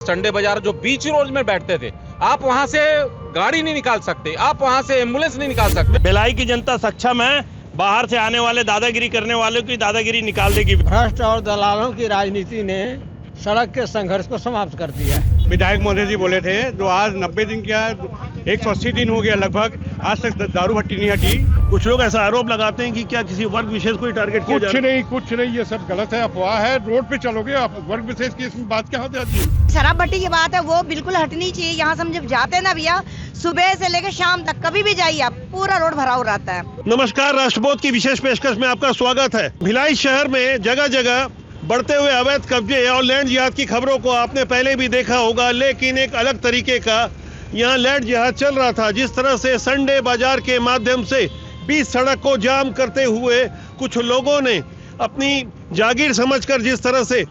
Sunday बाजार जो बीच road में बैठते थे, आप वहां से गाड़ी नहीं निकाल सकते, आप वहां से एम्बुलेंस नहीं निकाल सकते। भिलाई की जनता सक्षम है, बाहर से आने वाले दादागिरी करने वालों की दादागिरी निकाल देगी। भ्रष्ट और दलालों की राजनीति ने सड़क के संघर्ष को समाप्त कर दिया है। विधायक महोदय जी बोले थे जो आज 90 दिन क्या 180 दिन हो गया लगभग, आज तक दारू भट्टी नहीं हटी। कुछ लोग ऐसा आरोप लगाते हैं कि क्या किसी वर्ग विशेष को टारगेट किया जा रहा है। कुछ नहीं, ये सब गलत है, अफवाह है। रोड पे चलोगे आप, वर्ग विशेष की इसमें बात क्या होती है? शराब भट्टी की बात है, वो बिल्कुल हटनी चाहिए। यहाँ से हम जब जाते हैं ना भैया, सुबह से लेकर शाम तक कभी भी जाइए आप, पूरा रोड भरा हुआ रहता है। नमस्कार, राष्ट्रबोध की विशेष पेशकश में आपका स्वागत है। भिलाई शहर में जगह जगह बढ़ते हुए अवैध कब्जे और लैंड जिहाद की खबरों को आपने पहले भी देखा होगा, लेकिन एक अलग तरीके का यहाँ लैंड जिहाद चल रहा था। जिस तरह से संडे बाजार के माध्यम से बीच सड़क को जाम करते हुए कुछ लोगों ने अपनी जागीर समझकर जिस तरह से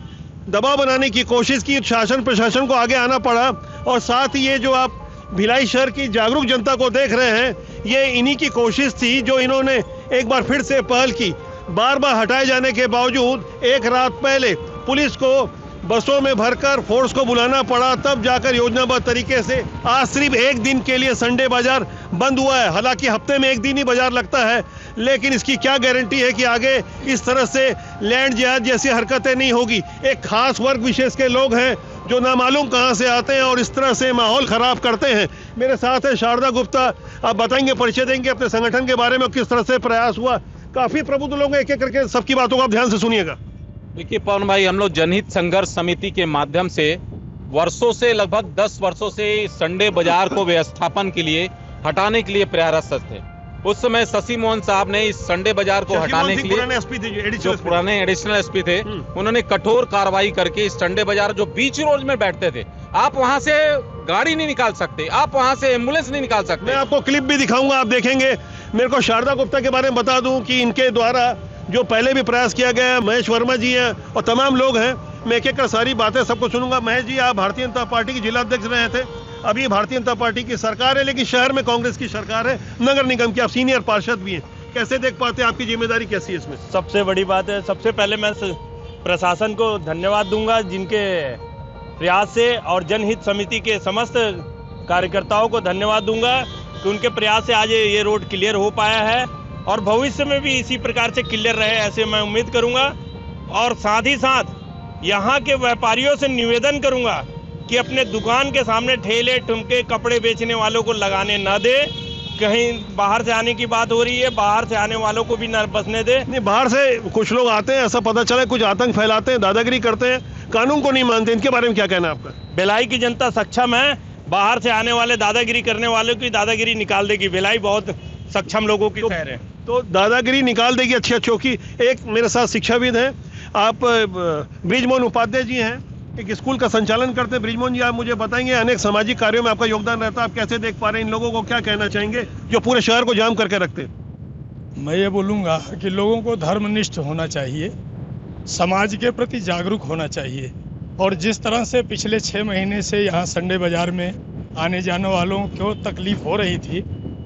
दबाव बनाने की कोशिश की, शासन प्रशासन को आगे आना पड़ा। और साथ ही ये जो आप भिलाई शहर की जागरूक जनता को देख रहे हैं, ये इन्हीं की कोशिश थी जो इन्होंने एक बार फिर से पहल की। बार बार हटाए जाने के बावजूद एक रात पहले पुलिस को बसों में भरकर फोर्स को बुलाना पड़ा, तब जाकर योजनाबद्ध तरीके से आज सिर्फ एक दिन के लिए संडे बाजार बंद हुआ है। हालांकि हफ्ते में एक दिन ही बाजार लगता है, लेकिन इसकी क्या गारंटी है कि आगे इस तरह से लैंड जिहाद जैसी हरकतें नहीं होगी। एक खास वर्ग विशेष के लोग हैं जो ना मालूम कहां से आते हैं और इस तरह से माहौल खराब करते हैं। मेरे साथ है शारदा गुप्ता, आप बताएंगे, परिचय देंगे अपने संगठन के बारे में, किस तरह से प्रयास हुआ। काफी प्रबुद्ध लोग एक एक करके सबकी बातों को आप ध्यान से सुनिएगा। देखिए पवन भाई, हम लोग जनहित संघर्ष समिति के माध्यम से वर्षों से, लगभग 10 वर्षों से संडे बाजार को व्यवस्थापन के लिए, हटाने के लिए प्रयासरत थे। उस समय शशि मोहन साहब ने इस संडे बाजार को हटाने के लिए, जो पुराने एडिशनल एसपी थे, उन्होंने कठोर कार्रवाई करके इस संडे बाजार जो बीच रोड में बैठते थे, आप वहां से गाड़ी नहीं निकाल सकते, आप वहां से एम्बुलेंस नहीं निकाल सकते। मैं आपको क्लिप भी दिखाऊंगा, आप देखेंगे। मेरे को शारदा गुप्ता के बारे में बता दूं कि इनके द्वारा जो पहले भी प्रयास किया गया है, महेश वर्मा जी हैं और तमाम लोग हैं। मैं एक एक कर सारी बातें सबको सुनूंगा। महेश जी, आप भारतीय जनता पार्टी के जिला अध्यक्ष रहे थे, अभी भारतीय जनता पार्टी की सरकार है, लेकिन शहर में कांग्रेस की सरकार है, नगर निगम की, आप सीनियर पार्षद भी हैं। कैसे देख पाते हैं, आपकी जिम्मेदारी कैसी है इसमें? सबसे बड़ी बात है, सबसे पहले मैं प्रशासन को धन्यवाद दूंगा, जिनके प्रयास से, और जनहित समिति के समस्त कार्यकर्ताओं को धन्यवाद दूंगा कि उनके प्रयास से आज ये रोड क्लियर हो पाया है, और भविष्य में भी इसी प्रकार से क्लियर रहे, ऐसे मैं उम्मीद करूंगा। और साथ ही साथ यहाँ के व्यापारियों से निवेदन करूंगा कि अपने दुकान के सामने ठेले ठुमके कपड़े बेचने वालों को लगाने न दे। कहीं बाहर से आने की बात हो रही है, बाहर से आने वालों को भी न बसने दे। नहीं, बाहर से कुछ लोग आते हैं, ऐसा पता चला, कुछ आतंक फैलाते हैं, दादागिरी करते हैं, कानून को नहीं मानते। इनके बारे में क्या कहना है आपका? भिलाई की जनता सक्षम है, बाहर से आने वाले दादागिरी करने वालों की दादागिरी निकाल देगी। भिलाई बहुत सक्षम लोगों की शहर है, तो दादागिरी निकाल देगी। अच्छी की एक मेरे साथ शिक्षाविद हैं, आप बृजमोहन उपाध्याय जी हैं, एक स्कूल का संचालन करते हैं। बृजमोहन जी, आप मुझे बताएंगे, अनेक सामाजिक कार्यों में आपका योगदान रहता है, आप कैसे देख पा रहे हैं इन लोगों को, क्या कहना चाहेंगे जो पूरे शहर को जाम करके रखते हैं? मैं ये बोलूँगा कि लोगों को धर्मनिष्ठ होना चाहिए, समाज के प्रति जागरूक होना चाहिए। और जिस तरह से पिछले 6 महीने से यहाँ संडे बाजार में आने जाने वालों को तकलीफ हो रही थी,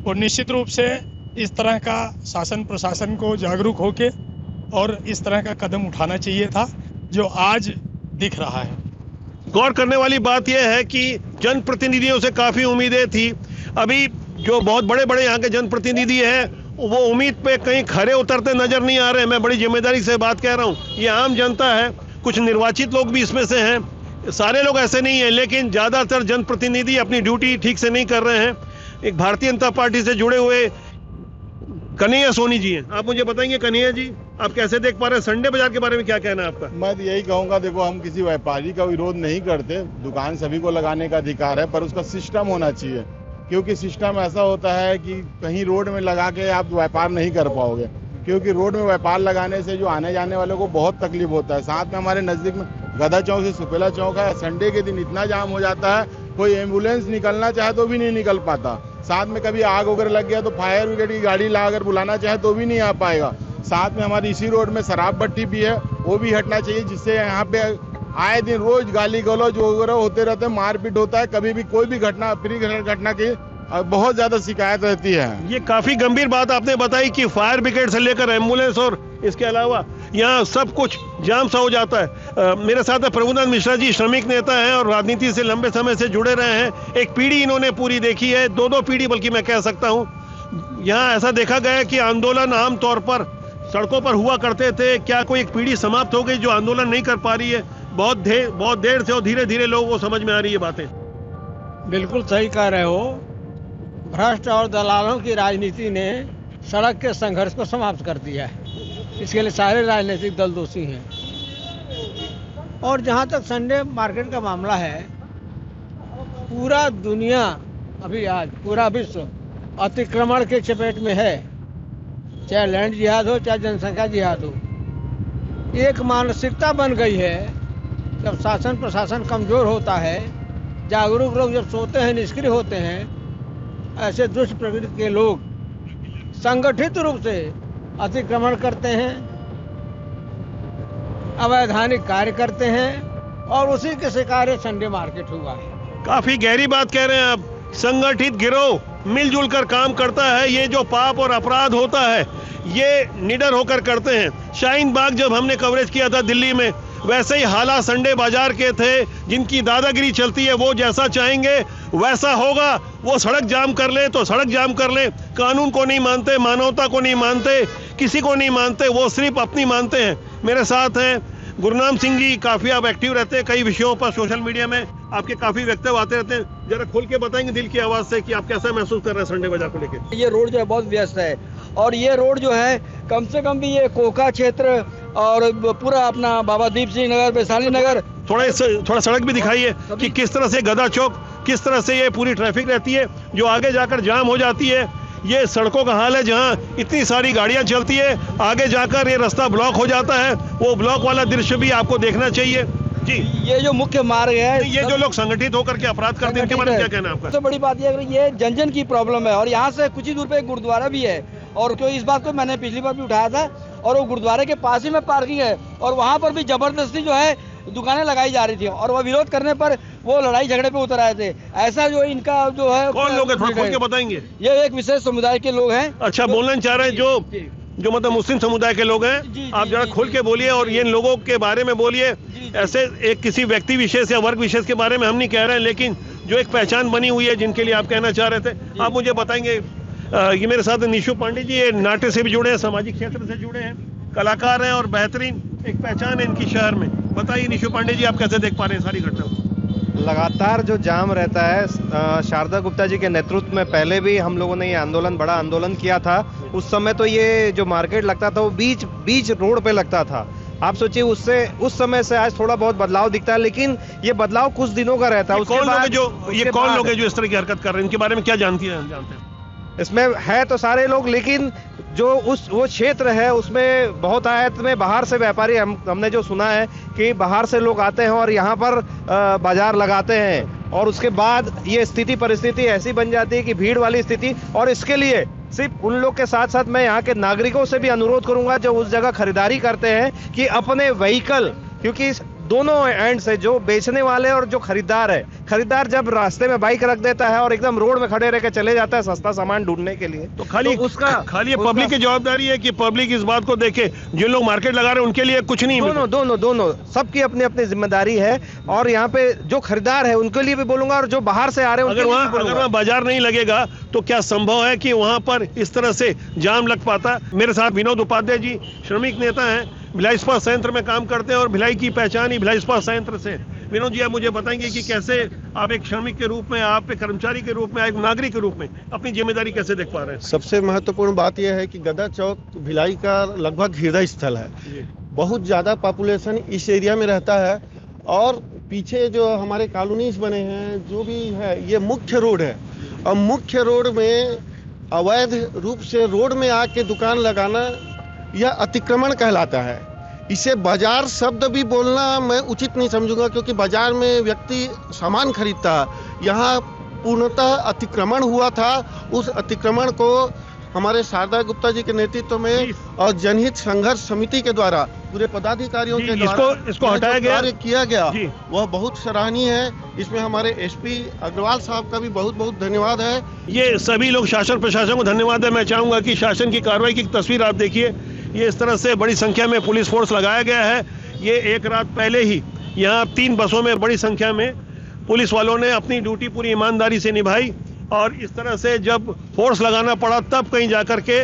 और निश्चित रूप से इस तरह का शासन प्रशासन को जागरूक होके और इस तरह का कदम उठाना चाहिए था, जो आज दिख रहा है। गौर करने वाली बात यह है कि जनप्रतिनिधियों से काफ़ी उम्मीदें थी। अभी जो बहुत बड़े बड़े यहाँ के जनप्रतिनिधि हैं, वो उम्मीद पे कहीं खरे उतरते नजर नहीं आ रहे। मैं बड़ी जिम्मेदारी से बात कह रहा हूँ, ये आम जनता है, कुछ निर्वाचित लोग भी इसमें से हैं, सारे लोग ऐसे नहीं हैं, लेकिन ज़्यादातर जनप्रतिनिधि अपनी ड्यूटी ठीक से नहीं कर रहे हैं। एक भारतीय जनता पार्टी से जुड़े हुए कन्हैया सोनी जी हैं, आप मुझे बताएंगे कन्हैया जी, आप कैसे देख पा रहे हैं संडे बाजार के बारे में, क्या कहना है आपका? मैं तो यही कहूँगा, देखो, हम किसी व्यापारी का विरोध नहीं करते, दुकान सभी को लगाने का अधिकार है, पर उसका सिस्टम होना चाहिए। क्योंकि सिस्टम ऐसा होता है कि कहीं रोड में लगा के आप व्यापार नहीं कर पाओगे, क्योंकि रोड में व्यापार लगाने से जो आने जाने वालों को बहुत तकलीफ होता है। साथ में हमारे नज़दीक में गधा चौक से सुपेला चौक है, संडे के दिन इतना जाम हो जाता है, कोई एम्बुलेंस निकलना चाहे तो भी नहीं निकल पाता। साथ में कभी आग वगैरह लग गया तो फायर ब्रिगेड की गाड़ी ला अगर बुलाना चाहे तो भी नहीं आ पाएगा। साथ में हमारी इसी रोड में शराब भट्टी भी है, वो भी हटना चाहिए, जिससे यहाँ पे आए दिन रोज गाली गलौज वगैरह होते रहते हैं, मारपीट होता है। कभी भी कोई भी घटना, फ्री घटना की और बहुत ज़्यादा शिकायत रहती है। ये काफी गंभीर बात आपने बताई कि फायर ब्रिगेड से लेकर एम्बुलेंस और इसके अलावा यहाँ सब कुछ जाम सा हो जाता है। मेरे साथ है प्रभुनंदन मिश्रा जी, श्रमिक नेता हैं और राजनीति से लंबे समय से जुड़े रहे हैं। एक पीढ़ी इन्होंने पूरी देखी है, दो पीढ़ी बल्कि मैं कह सकता हूँ। यहाँ ऐसा देखा गया है कि आंदोलन आमतौर पर सड़कों पर हुआ करते थे। क्या कोई एक पीढ़ी समाप्त हो गई जो आंदोलन नहीं कर पा रही है? बहुत देर से और धीरे धीरे लोगों को समझ में आ रही है बातें। बिल्कुल सही कह रहे हो। भ्रष्ट और दलालों की राजनीति ने सड़क के संघर्ष को समाप्त कर दिया है। इसके लिए सारे राजनीतिक दल दोषी हैं। और जहाँ तक संडे मार्केट का मामला है, पूरा दुनिया अभी आज पूरा विश्व अतिक्रमण के चपेट में है, चाहे लैंड जिहाद हो चाहे जनसंख्या जिहाद हो। एक मानसिकता बन गई है, जब शासन प्रशासन कमजोर होता है, जागरूक लोग जब सोते हैं, निष्क्रिय होते हैं, ऐसे दुष्ट प्रवृत्ति के लोग संगठित रूप से अतिक्रमण करते हैं, अवैधानिक कार्य करते हैं और उसी के शिकार संडे मार्केट हुआ है। काफी गहरी बात कह रहे हैं आप। संगठित गिरोह मिलजुल कर काम करता है। ये जो पाप और अपराध होता है ये निडर होकर करते हैं। शाहीन बाग जब हमने कवरेज किया था दिल्ली में, वैसे ही हालात संडे बाजार के थे। जिनकी दादागिरी चलती है वो जैसा चाहेंगे वैसा होगा। वो सड़क जाम कर ले तो सड़क जाम कर ले। कानून को नहीं मानते, मानवता को नहीं मानते, किसी को नहीं मानते, वो सिर्फ अपनी मानते हैं। मेरे साथ हैं गुरनाम सिंह जी, काफी आप एक्टिव रहते हैं कई विषयों पर सोशल मीडिया में, आपके काफी वक्तव्य आते रहते हैं। जरा खोल के बताएंगे दिल की आवाज से कि आप कैसा महसूस कर रहे हैं संडे बाजार को लेकर? ये रोड जो है बहुत व्यस्त है और ये रोड जो है कम से कम भी ये कोका क्षेत्र और पूरा अपना बाबा दीप सिंह नगर, वैशाली नगर, थोड़ा सड़क भी दिखाइए कि किस तरह से गदा चौक, किस तरह से ये पूरी ट्रैफिक रहती है जो आगे जाकर जाम हो जाती है। ये सड़कों का हाल है जहाँ इतनी सारी गाड़ियां चलती है, आगे जाकर ये रास्ता ब्लॉक हो जाता है। वो ब्लॉक वाला दृश्य भी आपको देखना चाहिए जी। ये जो मुख्य मार्ग है, ये जो लोग संगठित होकर के अपराध करते हैं, इनके बारे में क्या कहना है आपका? सबसे बड़ी बात ये जन जन की प्रॉब्लम है और यहाँ से कुछ ही दूर पे एक गुरुद्वारा भी है और क्यों इस बात को मैंने पिछली बार भी उठाया था। और वो गुरुद्वारे के पास ही में पार्किंग है और वहाँ पर भी जबरदस्ती जो है दुकानें लगाई जा रही थी और वह विरोध करने पर वो लड़ाई झगड़े पे उतर आए थे। ऐसा जो इनका जो है, कौन लोग हैं थोड़ा खोल के बताएंगे? ये एक विशेष समुदाय के लोग हैं। अच्छा, बोलना चाह रहे हैं जो मतलब मुस्लिम समुदाय के लोग हैं। आप जरा खोल के बोलिए और ये लोगों के बारे में बोलिए। ऐसे एक किसी व्यक्ति विशेष या वर्ग विशेष के बारे में हम नहीं कह रहे हैं, लेकिन जो एक पहचान बनी हुई है जिनके लिए आप कहना चाह रहे थे, आप मुझे बताएंगे। ये मेरे साथ निशु पांडे जी, ये नाट्य से भी जुड़े हैं, सामाजिक क्षेत्र से जुड़े हैं, कलाकार हैं और बेहतरीन एक पहचान है इनकी शहर में। बताइए निशु पांडे जी, आप कैसे देख पा रहे हैं सारी घटना? लगातार जो जाम रहता है, शारदा गुप्ता जी के नेतृत्व में पहले भी हम लोगों ने ये बड़ा आंदोलन किया था। उस समय तो ये जो मार्केट लगता था वो बीच रोड पे लगता था। आप सोचिए उस समय से आज थोड़ा बहुत बदलाव दिखता है, लेकिन ये बदलाव कुछ दिनों का रहता है। कौन लोग हैं जो इस तरह की हरकत कर रहे हैं? इनके बारे में क्या जानते हैं? इसमें है तो सारे लोग, लेकिन जो वो क्षेत्र है उसमें बहुत आयत में बाहर से व्यापारी, हमने जो सुना है कि बाहर से लोग आते हैं और यहाँ पर बाजार लगाते हैं और उसके बाद ये परिस्थिति ऐसी बन जाती है कि भीड़ वाली स्थिति। और इसके लिए सिर्फ उन लोग के साथ साथ मैं यहाँ के नागरिकों से भी अनुरोध करूंगा जो उस जगह खरीदारी करते हैं कि अपने व्हीकल, क्योंकि दोनों एंड से जो बेचने वाले और जो खरीदार है, खरीदार जब रास्ते में बाइक रख देता है और एकदम रोड में खड़े रह के चले जाता है सस्ता सामान ढूंढने के लिए, तो खाली पब्लिक की जवाबदारी है कि पब्लिक इस बात को देखे। जिन लोग मार्केट लगा रहे हैं उनके लिए कुछ नहीं, दोनों सबकी अपनी अपनी जिम्मेदारी है। और यहाँ पे जो खरीदार है उनके लिए भी बोलूंगा और जो बाहर से आ रहे हैं अगर वहाँ बाजार नहीं लगेगा तो क्या संभव है कि वहाँ पर इस तरह से जाम लग पाता? मेरे साथ विनोद उपाध्याय जी, श्रमिक नेता हैं, भिलाई इस्पात संयंत्र में काम करते हैं और भिलाई की पहचान ही भिलाई इस्पात संयंत्र से। विनोद जी, आप मुझे बताएंगे कि कैसे आप एक श्रमिक के रूप में, आप एक कर्मचारी के रूप में, एक नागरिक के रूप में अपनी जिम्मेदारी कैसे देख पा रहे हैं? सबसे महत्वपूर्ण बात यह है कि गदा चौक भिलाई का लगभग हृदय स्थल है। बहुत ज़्यादा पॉपुलेशन इस एरिया में रहता है और पीछे जो हमारे कॉलोनीज बने हैं, जो भी है, ये मुख्य रोड है और मुख्य रोड में अवैध रूप से रोड में आके दुकान लगाना यह अतिक्रमण कहलाता है। इसे बाजार शब्द भी बोलना मैं उचित नहीं समझूंगा, क्योंकि बाजार में व्यक्ति सामान खरीदता है। यहाँ पूर्णतः अतिक्रमण हुआ था। उस अतिक्रमण को हमारे शारदा गुप्ता जी के नेतृत्व में और जनहित संघर्ष समिति के द्वारा पूरे पदाधिकारियों के द्वारा इसको हटाया गया, कार्य किया गया, वह बहुत सराहनीय है। इसमें हमारे एसपी अग्रवाल साहब का भी बहुत बहुत धन्यवाद है। ये सभी लोग शासन प्रशासन को धन्यवाद है। मैं चाहूंगा कि शासन की कार्रवाई की तस्वीर आप देखिए। ये इस तरह से बड़ी संख्या में पुलिस फोर्स लगाया गया है। ये एक रात पहले ही यहाँ 3 बसों में बड़ी संख्या में पुलिस वालों ने अपनी ड्यूटी पूरी ईमानदारी से निभाई और इस तरह से जब फोर्स लगाना पड़ा तब कहीं जाकर के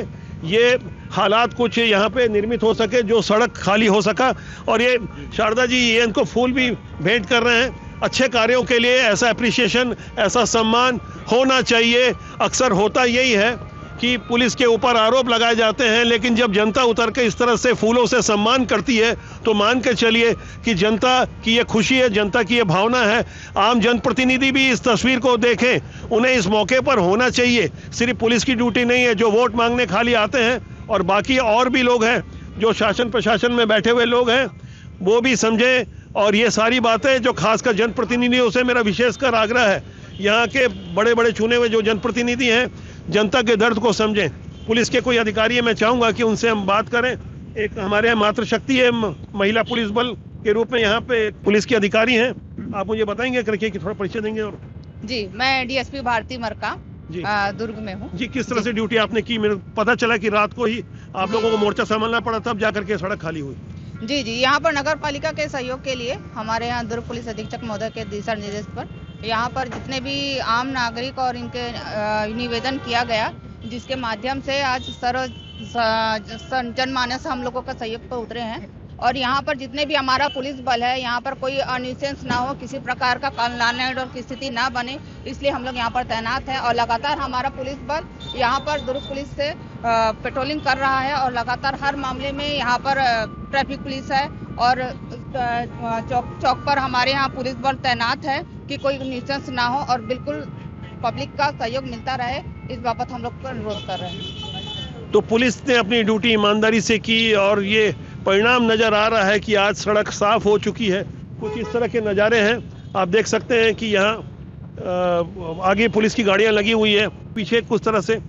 ये हालात कुछ यहाँ पे निर्मित हो सके, जो सड़क खाली हो सका। और ये शारदा जी ये इनको फूल भी भेंट कर रहे हैं। अच्छे कार्यों के लिए ऐसा अप्रिसिएशन, ऐसा सम्मान होना चाहिए। अक्सर होता यही है कि पुलिस के ऊपर आरोप लगाए जाते हैं, लेकिन जब जनता उतर के इस तरह से फूलों से सम्मान करती है तो मान के चलिए कि जनता की ये खुशी है, जनता की ये भावना है। आम जनप्रतिनिधि भी इस तस्वीर को देखें, उन्हें इस मौके पर होना चाहिए। सिर्फ पुलिस की ड्यूटी नहीं है, जो वोट मांगने खाली आते हैं और बाकी और भी लोग हैं जो शासन प्रशासन में बैठे हुए लोग हैं, वो भी समझें। और ये सारी बातें जो खासकर जनप्रतिनिधियों से मेरा विशेषकर आग्रह है, यहाँ के बड़े बड़े चुने हुए जो जनप्रतिनिधि हैं, जनता के दर्द को समझें। पुलिस के कोई अधिकारी है, मैं चाहूँगा कि उनसे हम बात करें। एक हमारे यहाँ मातृशक्ति है, महिला पुलिस बल के रूप में यहाँ पे पुलिस के अधिकारी हैं। आप मुझे बताएंगे करके कि थोड़ा परिचय देंगे? और जी, मैं डीएसपी भारती मरका दुर्ग में हूँ। जी, किस तरह से ड्यूटी आपने की? मेरे पता चला कि रात को ही आप लोगों को मोर्चा संभालना पड़ा, तब जाकर के सड़क खाली हुई। जी, यहाँ पर नगर पालिका के सहयोग के लिए हमारे यहाँ दुर्ग पुलिस अधीक्षक महोदय के दिशा निर्देश पर यहाँ पर जितने भी आम नागरिक और इनके निवेदन किया गया, जिसके माध्यम से आज जनमानस हम लोगों का सहयोग पर उतरे हैं। और यहाँ पर जितने भी हमारा पुलिस बल है, यहाँ पर कोई अनिसेंस ना हो, किसी प्रकार का कानून ऑर्डर की स्थिति ना बने, इसलिए हम लोग यहाँ पर तैनात हैं। और लगातार हमारा पुलिस बल यहाँ पर दुर्ग पुलिस से पेट्रोलिंग कर रहा है और लगातार हर मामले में यहाँ पर ट्रैफिक पुलिस है और चौक पर हमारे यहाँ पुलिस बल तैनात है कि कोई न्यूसेंस ना हो और बिल्कुल पब्लिक का सहयोग मिलता रहे, इस बाबत हम लोग अनुरोध कर रहे हैं। तो पुलिस ने अपनी ड्यूटी ईमानदारी से की और ये परिणाम नजर आ रहा है कि आज सड़क साफ हो चुकी है। कुछ इस तरह के नज़ारे हैं, आप देख सकते हैं कि यहाँ आगे पुलिस की गाड़ियाँ लगी हुई है, पीछे कुछ तरह से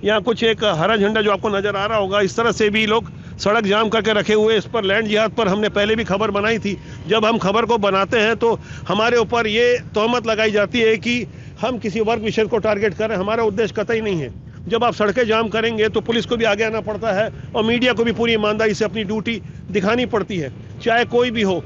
यहाँ कुछ एक हरा झंडा जो आपको नजर आ रहा होगा, इस तरह से भी लोग सड़क जाम करके रखे हुए। इस पर लैंड जिहाद पर हमने पहले भी खबर बनाई थी। जब हम खबर को बनाते हैं तो हमारे ऊपर ये तोहमत लगाई जाती है कि हम किसी वर्ग विशेष को टारगेट कर रहे हैं। हमारा उद्देश्य कतई नहीं है। जब आप सड़कें जाम करेंगे तो पुलिस को भी आगे आना पड़ता है और मीडिया को भी पूरी ईमानदारी से अपनी ड्यूटी दिखानी पड़ती है। चाहे कोई भी हो,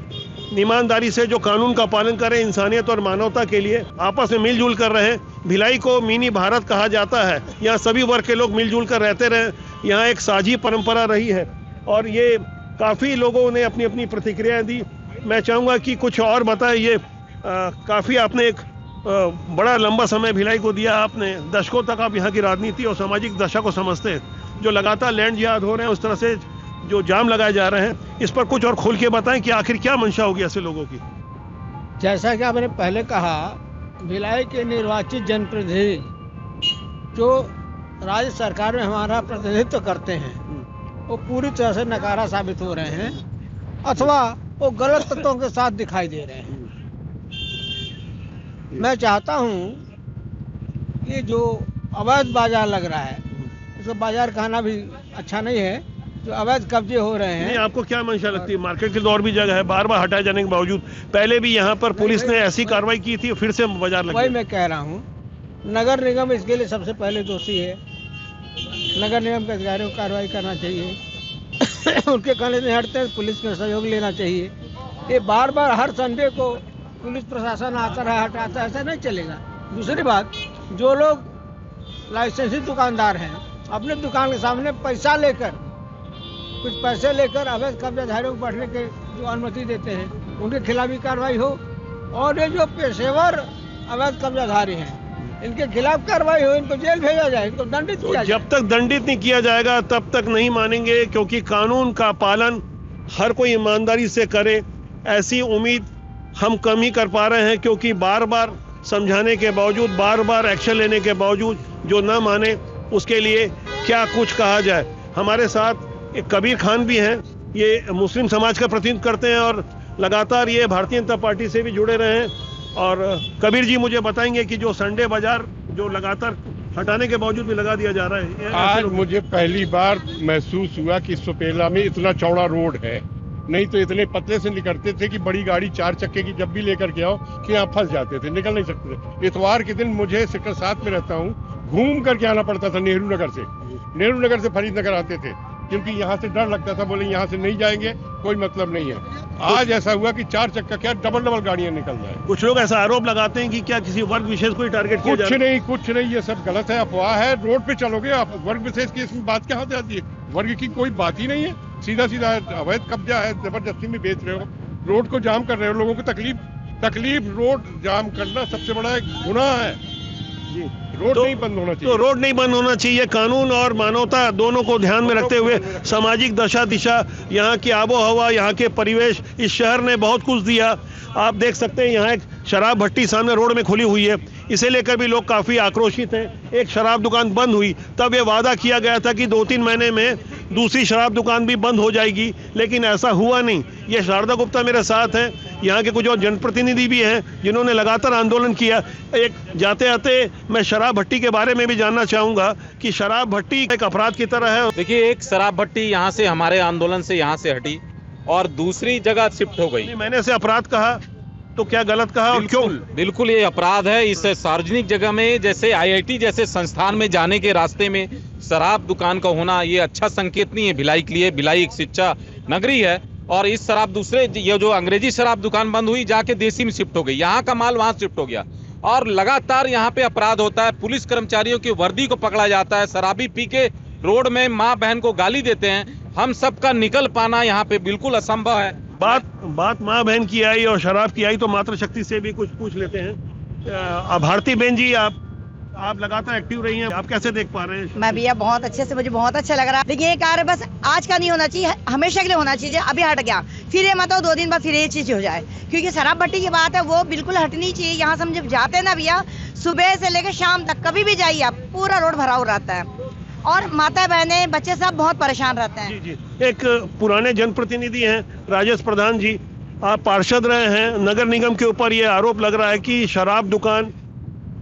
ईमानदारी से जो कानून का पालन करें, इंसानियत और मानवता के लिए आपस में मिलजुल कर रहे। भिलाई को मिनी भारत कहा जाता है। यहाँ सभी वर्ग के लोग मिलजुल कर रहते रहे। यहाँ एक साझी परंपरा रही है और ये काफ़ी लोगों ने अपनी अपनी प्रतिक्रियाएं दी। मैं चाहूँगा कि कुछ और बताएं। ये काफ़ी आपने एक बड़ा लंबा समय भिलाई को दिया, आपने दशकों तक आप यहाँ की राजनीति और सामाजिक दशा को समझते हैं। जो लगातार लैंड जिहाद हो रहे हैं, उस तरह से जो जाम लगाए जा रहे हैं, इस पर कुछ और खोल के बताएं कि आखिर क्या मंशा होगी ऐसे लोगों की? जैसा कि आपने पहले कहा, भिलाई के निर्वाचित जनप्रतिनिधि जो राज्य सरकार में हमारा प्रतिनिधित्व करते हैं, वो पूरी तरह से नकारा साबित हो रहे हैं अथवा वो गलत तत्वों के साथ दिखाई दे रहे हैं। मैं चाहता हूँ ये जो अवैध बाजार लग रहा है, इसको बाजार कहना भी अच्छा नहीं है, जो अवैध कब्जे हो रहे हैं। नहीं, आपको क्या मंशा लगती है? मार्केट की तो और भी जगह है, बार बार हटाए जाने के बावजूद पहले भी यहाँ पर पुलिस ने ऐसी कार्रवाई की थी, फिर से बाजार लग वही मैं कह रहा हूँ, नगर निगम इसके लिए सबसे पहले दोषी है। नगर निगम के अधिकारियों को कार्रवाई करना चाहिए। उनके कहने नहीं हटते, पुलिस का सहयोग लेना चाहिए। ये बार बार हर संडे को पुलिस प्रशासन आता रहा हटाता है, ऐसा नहीं चलेगा। दूसरी बात, जो लोग लाइसेंसी दुकानदार हैं, अपने दुकान के सामने पैसा लेकर, कुछ पैसे लेकर अवैध कब्जाधारियों को बैठने के जो अनुमति देते हैं, उनके खिलाफ भी कार्रवाई हो। और ये जो पेशेवर अवैध कब्जाधारी हैं, इनके खिलाफ कार्रवाई हो, इनको जेल भेजा जाए, इनको दंडित किया जाए। जब तक दंडित नहीं किया जाएगा तब तक नहीं मानेंगे, क्योंकि कानून का पालन हर कोई ईमानदारी से करे, ऐसी उम्मीद हम कम ही कर पा रहे हैं। क्योंकि बार बार समझाने के बावजूद, बार बार एक्शन लेने के बावजूद जो न माने, उसके लिए क्या कुछ कहा जाए। हमारे साथ एक कबीर खान भी हैं, ये मुस्लिम समाज का प्रतिनिधित्व करते हैं और लगातार ये भारतीय जनता पार्टी से भी जुड़े रहे हैं। और कबीर जी मुझे बताएंगे कि जो संडे बाजार जो लगातार हटाने के बावजूद भी लगा दिया जा रहा है। आज मुझे पहली बार महसूस हुआ कि सोपेला में इतना चौड़ा रोड है, नहीं तो इतने पतले से निकलते थे कि बड़ी गाड़ी 4 चक्के की जब भी लेकर के आओ कि यहाँ फंस जाते थे, निकल नहीं सकते थे। इतवार के दिन मुझे सेक्टर 7 में रहता हूँ, घूम करके आना पड़ता था नेहरू नगर से फरीद नगर आते थे, क्योंकि यहाँ से डर लगता था, बोले यहाँ से नहीं जाएंगे कोई मतलब नहीं है। आज ऐसा हुआ कि 4 चक्का क्या डबल गाड़ियाँ निकल रहा है। कुछ लोग ऐसा आरोप लगाते हैं कि क्या किसी वर्ग विशेष को टारगेट किया जा रहा है? कुछ नहीं, ये सब गलत है, अफवाह है। रोड पे चलोगे आप, वर्ग विशेष की इसमें बात क्या होती आती है? वर्ग की कोई बात ही नहीं है, सीधा अवैध कब्जा है, जबरदस्ती में बेच रहे हो, रोड को जाम कर रहे हो, लोगों को तकलीफ रोड जाम करना सबसे बड़ा एक गुनाह है। रोड नहीं बंद होना चाहिए। तो रोड नहीं बंद होना चाहिए। कानून और मानवता दोनों को ध्यान में रखते हुए सामाजिक दशा दिशा, यहाँ की आबो हवा, यहाँ के परिवेश, इस शहर ने बहुत कुछ दिया। आप देख सकते हैं यहाँ एक शराब भट्टी सामने रोड में खुली हुई है, इसे लेकर भी लोग काफ़ी आक्रोशित हैं। एक शराब दुकान बंद हुई, तब ये वादा किया गया था कि 2-3 महीने में दूसरी शराब दुकान भी बंद हो जाएगी, लेकिन ऐसा हुआ नहीं। ये शारदा गुप्ता मेरे साथ हैं, यहाँ के कुछ और जनप्रतिनिधि भी हैं जिन्होंने लगातार आंदोलन किया। एक जाते आते मैं शराब भट्टी के बारे में भी जानना चाहूँगा कि शराब भट्टी एक अपराध की तरह है। देखिए, एक शराब भट्टी यहाँ से हमारे आंदोलन से यहाँ से हटी और दूसरी जगह शिफ्ट हो गई। मैंने इसे अपराध कहा तो क्या गलत कहा और क्यों? बिल्कुल ये अपराध है। इस सार्वजनिक जगह में, जैसे IIT जैसे संस्थान में जाने के रास्ते में शराब दुकान का होना ये अच्छा संकेत नहीं है भिलाई के लिए। भिलाई एक शिक्षा नगरी है और इस ये जो अंग्रेजी शराब दुकान बंद हुई जाके देसी में शिफ्ट हो गई, यहाँ का माल वहाँ शिफ्ट हो गया और लगातार यहाँ पे अपराध होता है। पुलिस कर्मचारियों की वर्दी को पकड़ा जाता है, शराबी पी के रोड में माँ बहन को गाली देते हैं। हम सबका निकल पाना यहाँ पे बिल्कुल असंभव है। बात माँ बहन की आई और शराब की आई तो मातृशक्ति से भी कुछ पूछ लेते हैं। भारती बहन जी, आप लगातार एक्टिव रही हैं, आप कैसे देख पा रहे हैं? मैं भैया बहुत अच्छे से, मुझे बहुत अच्छा लग रहा है। देखिए, ये कार्य बस आज का नहीं होना चाहिए, हमेशा के लिए होना चाहिए। अभी हट गया, फिर ये मतलब 2 दिन बाद फिर ये चीज हो जाए, क्योंकि शराब भट्टी की बात है वो बिल्कुल हटनी चाहिए। यहाँ से हम जब जाते हैं ना भैया, सुबह से लेकर शाम तक कभी भी जाइए आप, पूरा रोड भरा हुआ रहता है और माता बहनें बच्चे सब बहुत परेशान रहते हैं। जी। एक पुराने जनप्रतिनिधि हैं राजेश प्रधान जी, आप पार्षद रहे हैं, नगर निगम के ऊपर ये आरोप लग रहा है कि शराब दुकान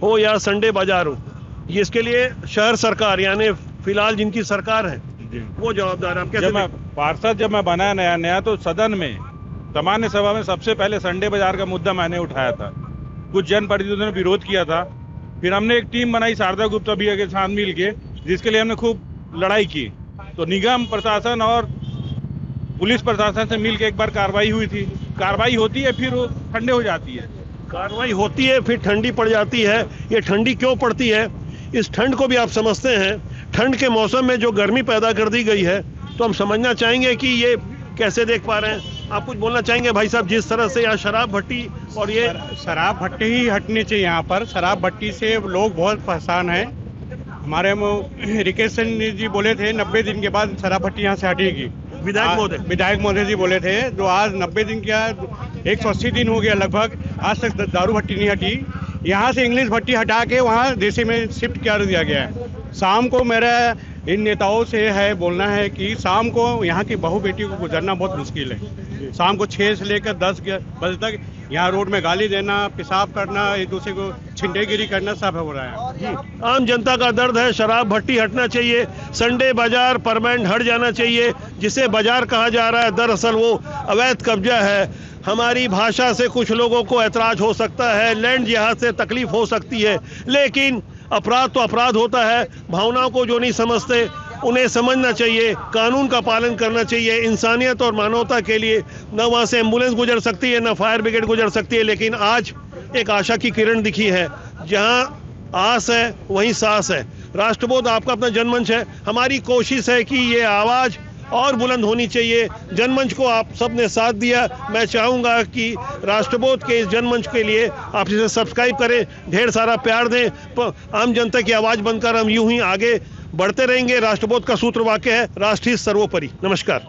हो या संडे बाजार हो, ये इसके लिए शहर सरकार यानी फिलहाल जिनकी सरकार है वो जवाबदार है। आप कैसे? पार्षद जब मैं बना नया तो सदन में सामान्य सभा में सबसे पहले संडे बाजार का मुद्दा मैंने उठाया था। कुछ जनप्रतिनिधियों ने विरोध किया था, फिर हमने एक टीम बनाई शारदा गुप्ता भैया के साथ मिल के, जिसके लिए हमने खूब लड़ाई की। तो निगम प्रशासन और पुलिस प्रशासन से मिल के एक बार कार्रवाई हुई थी। कार्रवाई होती है फिर वो ठंडे हो जाती है, कार्रवाई होती है फिर ठंडी पड़ जाती है। ये ठंडी क्यों पड़ती है? इस ठंड को भी आप समझते हैं, ठंड के मौसम में जो गर्मी पैदा कर दी गई है, तो हम समझना चाहेंगे कि ये कैसे देख पा रहे हैं। आप कुछ बोलना चाहेंगे भाई साहब, जिस तरह से यहाँ शराब भट्टी और ये शराब भट्टी ही हटनी चाहिए। यहाँ पर शराब भट्टी से लोग बहुत परेशान हैं। हमारे रिकेश सिंह जी बोले थे 90 दिन के बाद शराब भट्टी यहाँ से हटेगी। विधायक महोदय जी बोले थे, जो आज 90 दिन क्या 180 दिन हो गया लगभग, आज तक दारू भट्टी नहीं हटी। यहाँ से इंग्लिश भट्टी हटा के वहाँ देसी में शिफ्ट कर दिया गया है। शाम को मेरा इन नेताओं से है बोलना है कि शाम को यहाँ की बहू बेटी को गुजरना बहुत मुश्किल है। शाम को 6 से लेकर 10 बजे तक यहाँ रोड में गाली देना, पेशाब करना, एक दूसरे को छिंटेगिरी करना सब हो रहा है। आम जनता का दर्द है, शराब भट्टी हटना चाहिए, संडे बाजार परमानेंट हट जाना चाहिए। जिसे बाजार कहा जा रहा है दरअसल वो अवैध कब्जा है। हमारी भाषा से कुछ लोगों को ऐतराज हो सकता है, लैंड जिहाद से तकलीफ हो सकती है, लेकिन अपराध तो अपराध होता है। भावनाओं को जो नहीं समझते उन्हें समझना चाहिए, कानून का पालन करना चाहिए। इंसानियत और मानवता के लिए न वहाँ से एम्बुलेंस गुजर सकती है, न फायर ब्रिगेड गुजर सकती है, लेकिन आज एक आशा की किरण दिखी है। जहाँ आस है वहीं सांस है। राष्ट्रबोध आपका अपना जनमंच है, हमारी कोशिश है कि ये आवाज़ और बुलंद होनी चाहिए। जनमंच को आप सब ने साथ दिया, मैं चाहूँगा कि राष्ट्रबोध के इस जनमंच के लिए आप इसे सब्सक्राइब करें, ढेर सारा प्यार दें। आम जनता की आवाज़ बनकर हम यूं ही आगे बढ़ते रहेंगे। राष्ट्रबोध का सूत्र वाक्य है, राष्ट्र ही सर्वोपरि। नमस्कार।